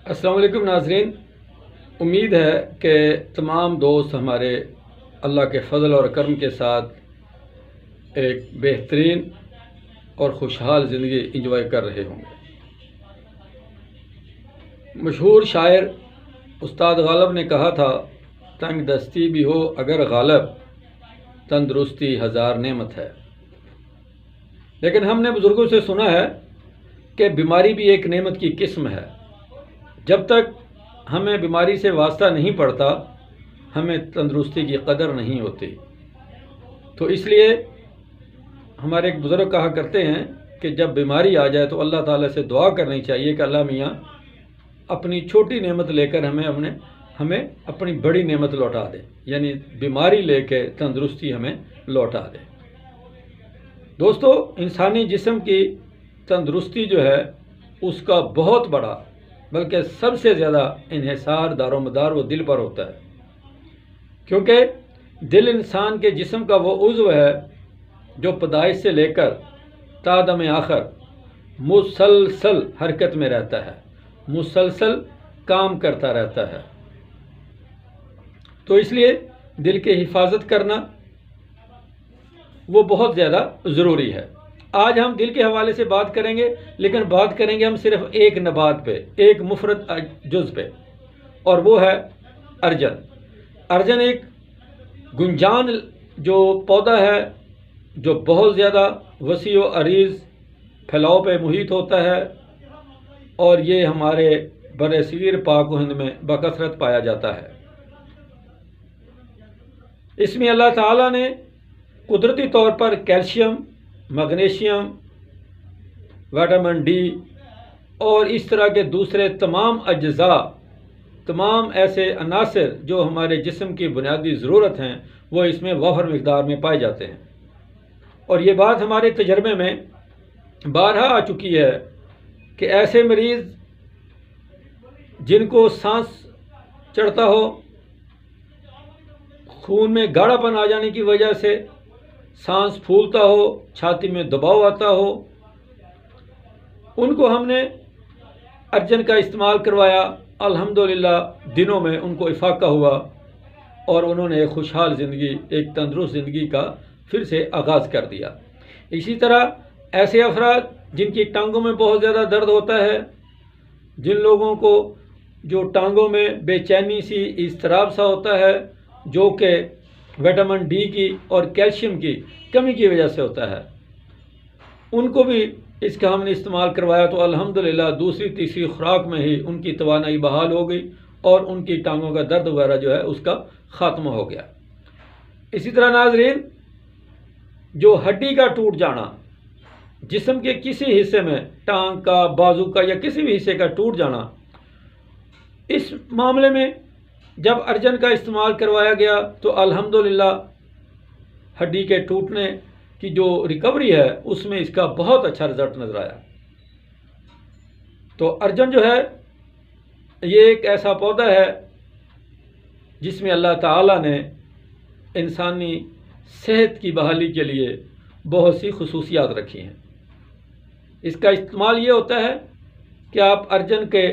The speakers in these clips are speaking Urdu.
السلام علیکم ناظرین، امید ہے کہ تمام دوست ہمارے اللہ کے فضل اور کرم کے ساتھ ایک بہترین اور خوشحال زندگی انجوائے کر رہے ہوں گے۔ مشہور شاعر استاد غالب نے کہا تھا، تنگ دستی بھی ہو اگر غالب، تندرستی ہزار نعمت ہے۔ لیکن ہم نے بزرگوں سے سنا ہے کہ بیماری بھی ایک نعمت کی قسم ہے۔ جب تک ہمیں بیماری سے واسطہ نہیں پڑتا، ہمیں تندرستی کی قدر نہیں ہوتی۔ تو اس لیے ہمارے ایک بزرگ کہا کرتے ہیں کہ جب بیماری آ جائے تو اللہ تعالیٰ سے دعا کرنی چاہیے کہ اللہ میاں اپنی چھوٹی نعمت لے کر ہمیں اپنی بڑی نعمت لوٹا دے، یعنی بیماری لے کے تندرستی ہمیں لوٹا دے۔ دوستو، انسانی جسم کی تندرستی جو ہے اس کا بہت بڑا بلکہ سب سے زیادہ انحصار دار و مدار وہ دل پر ہوتا ہے، کیونکہ دل انسان کے جسم کا وہ عضو ہے جو پیدائش سے لے کر تا دم آخر مسلسل حرکت میں رہتا ہے، مسلسل کام کرتا رہتا ہے۔ تو اس لیے دل کی حفاظت کرنا وہ بہت زیادہ ضروری ہے۔ آج ہم دل کے حوالے سے بات کریں گے، لیکن بات کریں گے ہم صرف ایک نبات پہ، ایک مفرد جز پہ، اور وہ ہے ارجن۔ ارجن ایک گنجان جو پودا ہے جو بہت زیادہ وسیع و عریض پھیلاؤ پہ محیط ہوتا ہے، اور یہ ہمارے برصغیر پاک و ہند میں بکثرت پایا جاتا ہے۔ اس میں اللہ تعالیٰ نے قدرتی طور پر کیلشیم، میگنیشیم، وٹامن ڈی اور اس طرح کے دوسرے تمام اجزاء، تمام ایسے عناصر جو ہمارے جسم کی بنیادی ضرورت ہیں، وہ اس میں وافر مقدار میں پائے جاتے ہیں۔ اور یہ بات ہمارے تجربے میں بارہا آ چکی ہے کہ ایسے مریض جن کو سانس چڑھتا ہو، خون میں گاڑھا پن آ جانے کی وجہ سے سانس پھولتا ہو، چھاتی میں دباؤ آتا ہو، ان کو ہم نے ارجن کا استعمال کروایا، الحمدللہ دنوں میں ان کو افاقہ ہوا اور انہوں نے ایک خوشحال زندگی، ایک تندرست زندگی کا پھر سے آغاز کر دیا۔ اسی طرح ایسے افراد جن کی ٹانگوں میں بہت زیادہ درد ہوتا ہے، جن لوگوں کو جو ٹانگوں میں بے چینی سی، اضطراب سا ہوتا ہے، جو کہ وٹامن ڈی کی اور کیلشیم کی کمی کی وجہ سے ہوتا ہے، ان کو بھی اس کا ہم نے استعمال کروایا تو الحمدللہ دوسری تیسری خوراک میں ہی ان کی توانائی بحال ہو گئی اور ان کی ٹانگوں کا درد وغیرہ جو ہے اس کا خاتمہ ہو گیا۔ اسی طرح ناظرین، جو ہڈی کا ٹوٹ جانا، جسم کے کسی حصے میں، ٹانگ کا، بازو کا یا کسی بھی حصے کا ٹوٹ جانا، اس معاملے میں جب ارجن کا استعمال کروایا گیا تو الحمدللہ ہڈی کے ٹوٹنے کی جو ریکوری ہے اس میں اس کا بہت اچھا رزلٹ نظر آیا۔ تو ارجن جو ہے یہ ایک ایسا پودا ہے جس میں اللہ تعالیٰ نے انسانی صحت کی بحالی کے لیے بہت سی خصوصیات رکھی ہیں۔ اس کا استعمال یہ ہوتا ہے کہ آپ ارجن کے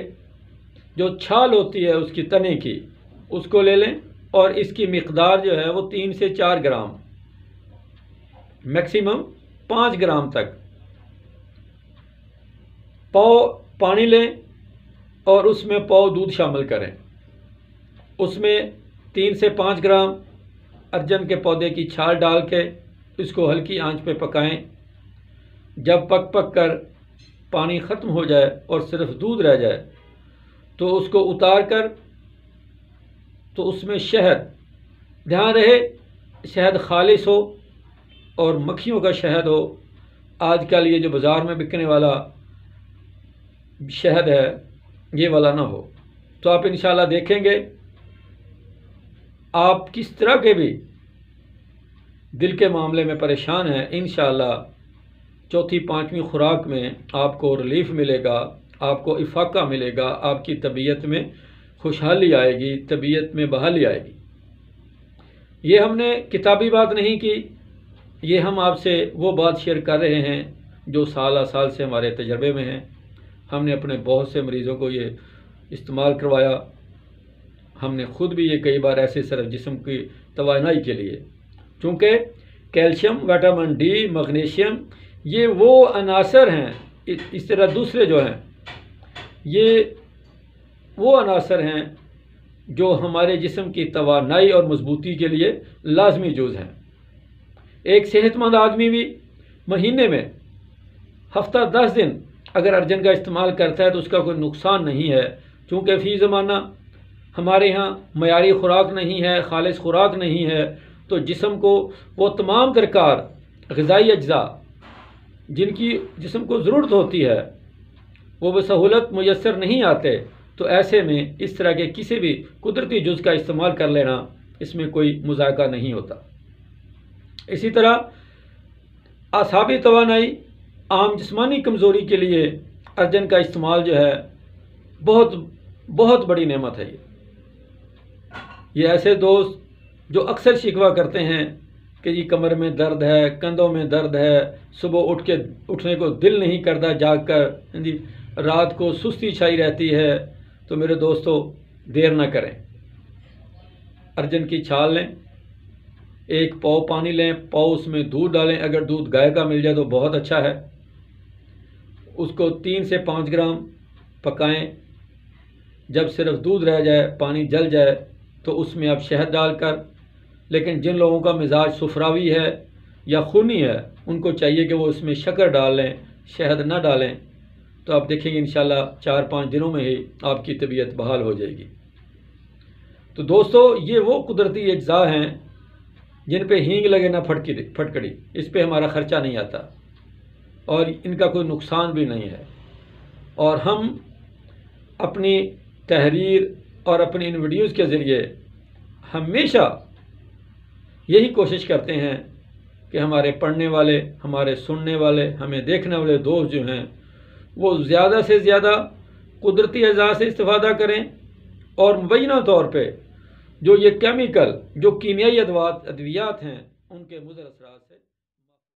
جو چھال ہوتی ہے اس کی تنے کی، اس کو لے لیں اور اس کی مقدار جو ہے وہ 3 سے 4 گرام، میکسیمم 5 گرام تک پاؤ پانی لیں اور اس میں پاؤ دودھ شامل کریں۔ اس میں 3 سے 5 گرام ارجن کے پودے کی چھال ڈال کے اس کو ہلکی آنچ پہ پکائیں۔ جب پک کر پانی ختم ہو جائے اور صرف دودھ رہ جائے تو اس کو اتار کر تو اس میں شہد، دھیان رہے شہد خالص ہو اور مکھیوں کا شہد ہو۔ آج کل یہ جو بازار میں بکنے والا شہد ہے یہ والا نہ ہو۔ تو آپ انشاءاللہ دیکھیں گے آپ کس طرح کے بھی دل کے معاملے میں پریشان ہیں، انشاءاللہ چوتھی پانچویں خوراک میں آپ کو ریلیف ملے گا، آپ کو افاقہ ملے گا، آپ کی طبیعت میں خوشحالی آئے گی، طبیعت میں بحالی آئے گی۔ یہ ہم نے کتابی بات نہیں کی، یہ ہم آپ سے وہ بات شیئر کر رہے ہیں جو سالہ سال سے ہمارے تجربے میں ہیں۔ ہم نے اپنے بہت سے مریضوں کو یہ استعمال کروایا. ہم نے خود بھی یہ کئی بار ایسے صرف جسم کی توانائی کے لیے، چونکہ کیلشیم، وٹامن ڈی، مغنیشیم یہ وہ عناصر ہیں، اس طرح دوسرے جو ہیں یہ وہ عناصر ہیں جو ہمارے جسم کی توانائی اور مضبوطی کے لیے لازمی جز ہیں. ایک صحت مند آدمی بھی مہینے میں ہفتہ 10 دن اگر ارجن کا استعمال کرتا ہے تو اس کا کوئی نقصان نہیں ہے، چونکہ فی زمانہ ہمارے ہاں معیاری خوراک نہیں ہے، خالص خوراک نہیں ہے، تو جسم کو وہ تمام درکار غذائی اجزاء جن کی جسم کو ضرورت ہوتی ہے وہ بسہولت میسر نہیں آتے. تو ایسے میں اس طرح کے کسی بھی قدرتی جز کا استعمال کر لینا اس میں کوئی مذائقہ نہیں ہوتا. اسی طرح اعصابی توانائی، عام جسمانی کمزوری کے لیے ارجن کا استعمال جو ہے بہت بہت بڑی نعمت ہے. یہ ایسے دوست جو اکثر شکوہ کرتے ہیں کہ جی کمر میں درد ہے، کندھوں میں درد ہے، صبح اٹھنے کو دل نہیں کرتا، جاگ کر جی رات کو سستی چھائی رہتی ہے، تو میرے دوستو دیر نہ کریں. ارجن کی چھال لیں، 1 پاؤ پانی لیں، پاؤ اس میں دودھ ڈالیں، اگر دودھ گائے کا مل جائے تو بہت اچھا ہے. اس کو 3 سے 5 گرام پکائیں. جب صرف دودھ رہ جائے، پانی جل جائے تو اس میں آپ شہد ڈال کر، لیکن جن لوگوں کا مزاج صفراوی ہے یا خونی ہے ان کو چاہیے کہ وہ اس میں شکر ڈال لیں، شہد نہ ڈالیں. تو آپ دیکھیں گے انشاءاللہ 4-5 دنوں میں ہی آپ کی طبیعت بحال ہو جائے گی. تو دوستو یہ وہ قدرتی اجزاء ہیں جن پہ ہینگ لگے نہ پھٹکڑی، اس پہ ہمارا خرچہ نہیں آتا اور ان کا کوئی نقصان بھی نہیں ہے. اور ہم اپنی تحریر اور اپنی ان ویڈیوز کے ذریعے ہمیشہ یہی کوشش کرتے ہیں کہ ہمارے پڑھنے والے، ہمارے سننے والے، ہمیں دیکھنے والے دوست جو ہیں وہ زیادہ سے زیادہ قدرتی اجزاء سے استفادہ کریں، اور مبینہ طور پہ جو یہ کیمیکل، جو کیمیائی ادویات ہیں ان کے مضر اثرات سے